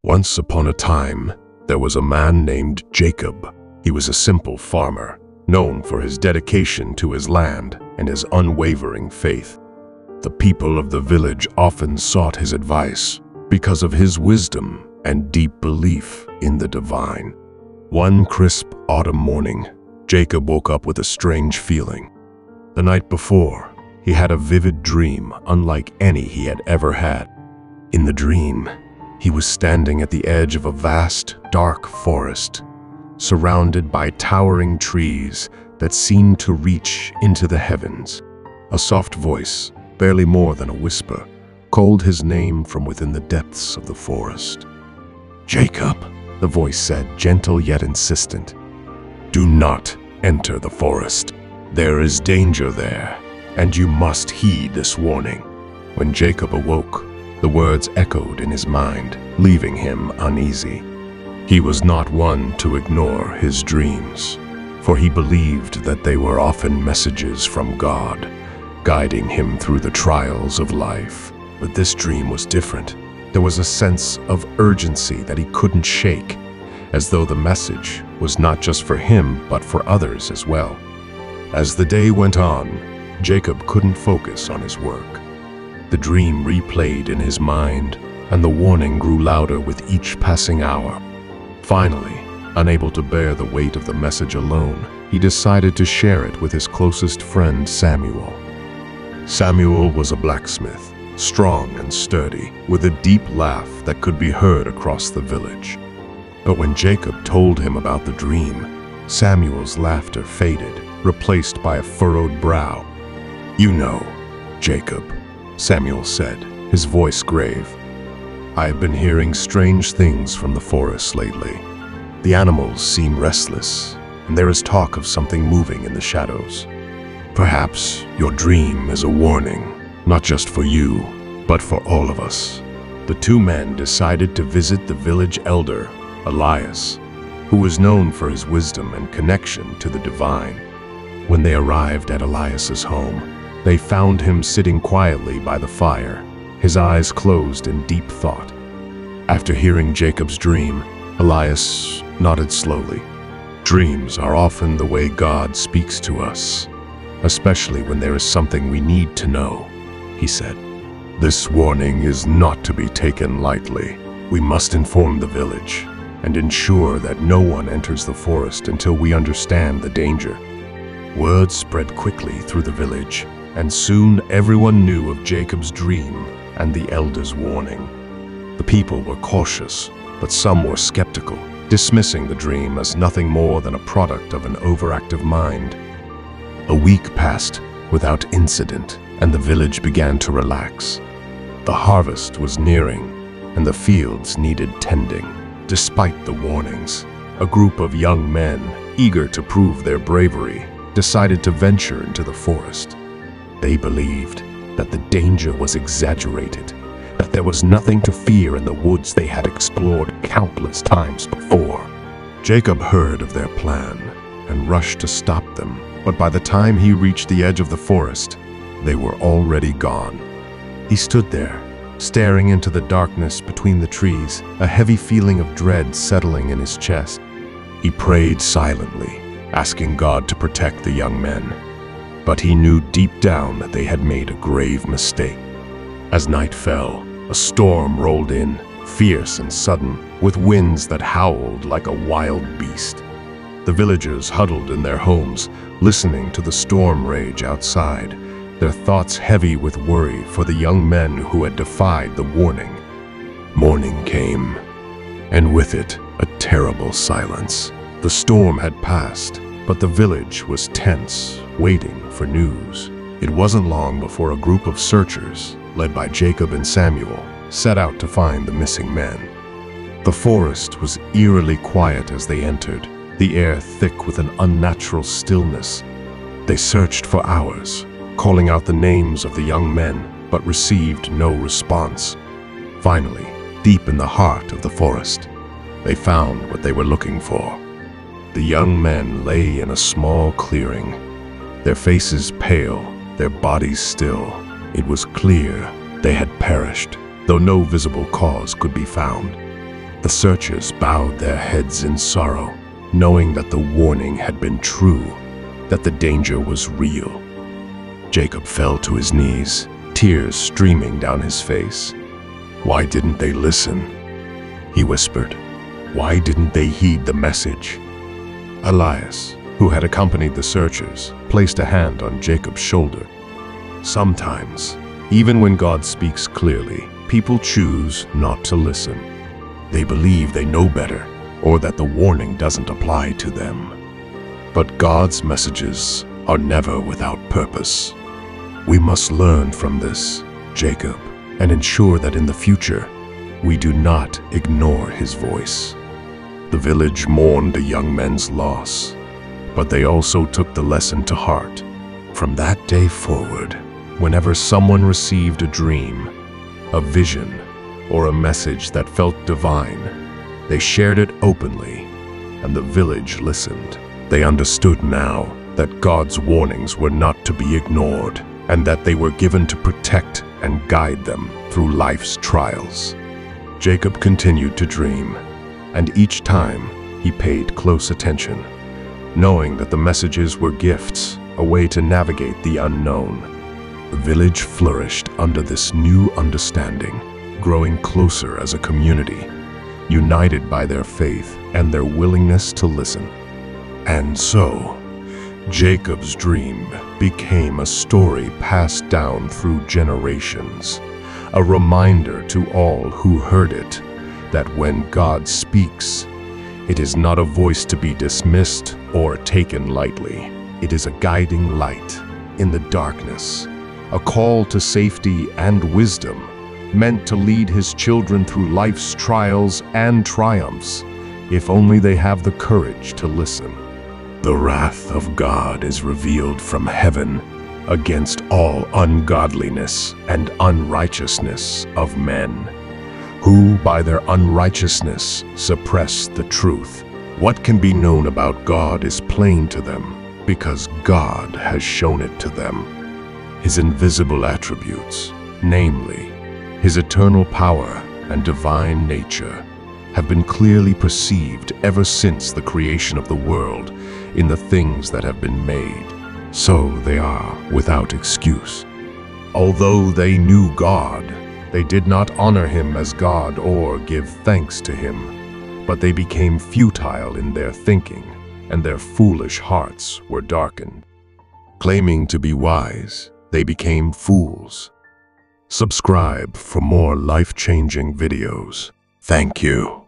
Once upon a time, there was a man named Jacob. He was a simple farmer, known for his dedication to his land and his unwavering faith. The people of the village often sought his advice because of his wisdom and deep belief in the divine. One crisp autumn morning, Jacob woke up with a strange feeling. The night before, he had a vivid dream unlike any he had ever had. In the dream, he was standing at the edge of a vast, dark forest, surrounded by towering trees that seemed to reach into the heavens. A soft voice, barely more than a whisper, called his name from within the depths of the forest. "Jacob," the voice said, gentle yet insistent. "Do not enter the forest. There is danger there, and you must heed this warning." When Jacob awoke, the words echoed in his mind, leaving him uneasy. He was not one to ignore his dreams, for he believed that they were often messages from God, guiding him through the trials of life. But this dream was different. There was a sense of urgency that he couldn't shake, as though the message was not just for him, but for others as well. As the day went on, Jacob couldn't focus on his work. The dream replayed in his mind, and the warning grew louder with each passing hour. Finally, unable to bear the weight of the message alone, he decided to share it with his closest friend, Samuel. Samuel was a blacksmith, strong and sturdy, with a deep laugh that could be heard across the village. But when Jacob told him about the dream, Samuel's laughter faded, replaced by a furrowed brow. "You know, Jacob," Samuel said, his voice grave. "I have been hearing strange things from the forest lately. The animals seem restless, and there is talk of something moving in the shadows. Perhaps your dream is a warning, not just for you, but for all of us." The two men decided to visit the village elder, Elias, who was known for his wisdom and connection to the divine. When they arrived at Elias's home, they found him sitting quietly by the fire, his eyes closed in deep thought. After hearing Jacob's dream, Elias nodded slowly. "Dreams are often the way God speaks to us, especially when there is something we need to know," he said. "This warning is not to be taken lightly. We must inform the village and ensure that no one enters the forest until we understand the danger." Word spread quickly through the village, and soon everyone knew of Jacob's dream and the elder's warning. The people were cautious, but some were skeptical, dismissing the dream as nothing more than a product of an overactive mind. A week passed without incident, and the village began to relax. The harvest was nearing, and the fields needed tending. Despite the warnings, a group of young men, eager to prove their bravery, decided to venture into the forest. They believed that the danger was exaggerated, that there was nothing to fear in the woods they had explored countless times before. Jacob heard of their plan and rushed to stop them, but by the time he reached the edge of the forest, they were already gone. He stood there, staring into the darkness between the trees, a heavy feeling of dread settling in his chest. He prayed silently, asking God to protect the young men. But he knew deep down that they had made a grave mistake. As night fell, a storm rolled in, fierce and sudden, with winds that howled like a wild beast. The villagers huddled in their homes, listening to the storm rage outside, their thoughts heavy with worry for the young men who had defied the warning. Morning came, and with it, a terrible silence. The storm had passed, but the village was tense, waiting for news. It wasn't long before a group of searchers, led by Jacob and Samuel, set out to find the missing men. The forest was eerily quiet as they entered, the air thick with an unnatural stillness. They searched for hours, calling out the names of the young men, but received no response. Finally, deep in the heart of the forest, they found what they were looking for. The young men lay in a small clearing, their faces pale, their bodies still. It was clear they had perished, though no visible cause could be found. The searchers bowed their heads in sorrow, knowing that the warning had been true, that the danger was real. Jacob fell to his knees, tears streaming down his face. "Why didn't they listen?" he whispered. "Why didn't they heed the message?" Elias, who had accompanied the searchers, placed a hand on Jacob's shoulder. Sometimes, even when God speaks clearly, people choose not to listen. They believe they know better, or that the warning doesn't apply to them. But God's messages are never without purpose. We must learn from this, Jacob, and ensure that in the future, we do not ignore his voice. The village mourned the young men's loss, but they also took the lesson to heart. From that day forward, whenever someone received a dream, a vision, or a message that felt divine, they shared it openly, and the village listened. They understood now that God's warnings were not to be ignored, and that they were given to protect and guide them through life's trials. Jacob continued to dream, and each time he paid close attention, knowing that the messages were gifts, a way to navigate the unknown. The village flourished under this new understanding, growing closer as a community, united by their faith and their willingness to listen. And so, Jacob's dream became a story passed down through generations, a reminder to all who heard it that when God speaks, it is not a voice to be dismissed or taken lightly. It is a guiding light in the darkness, a call to safety and wisdom, meant to lead his children through life's trials and triumphs, if only they have the courage to listen. The wrath of God is revealed from heaven against all ungodliness and unrighteousness of men, who by their unrighteousness suppress the truth. What can be known about God is plain to them, because God has shown it to them. His invisible attributes, namely, his eternal power and divine nature, have been clearly perceived ever since the creation of the world in the things that have been made. So they are without excuse. Although they knew God, they did not honor him as God or give thanks to him, but they became futile in their thinking, and their foolish hearts were darkened. Claiming to be wise, they became fools. Subscribe for more life-changing videos. Thank you.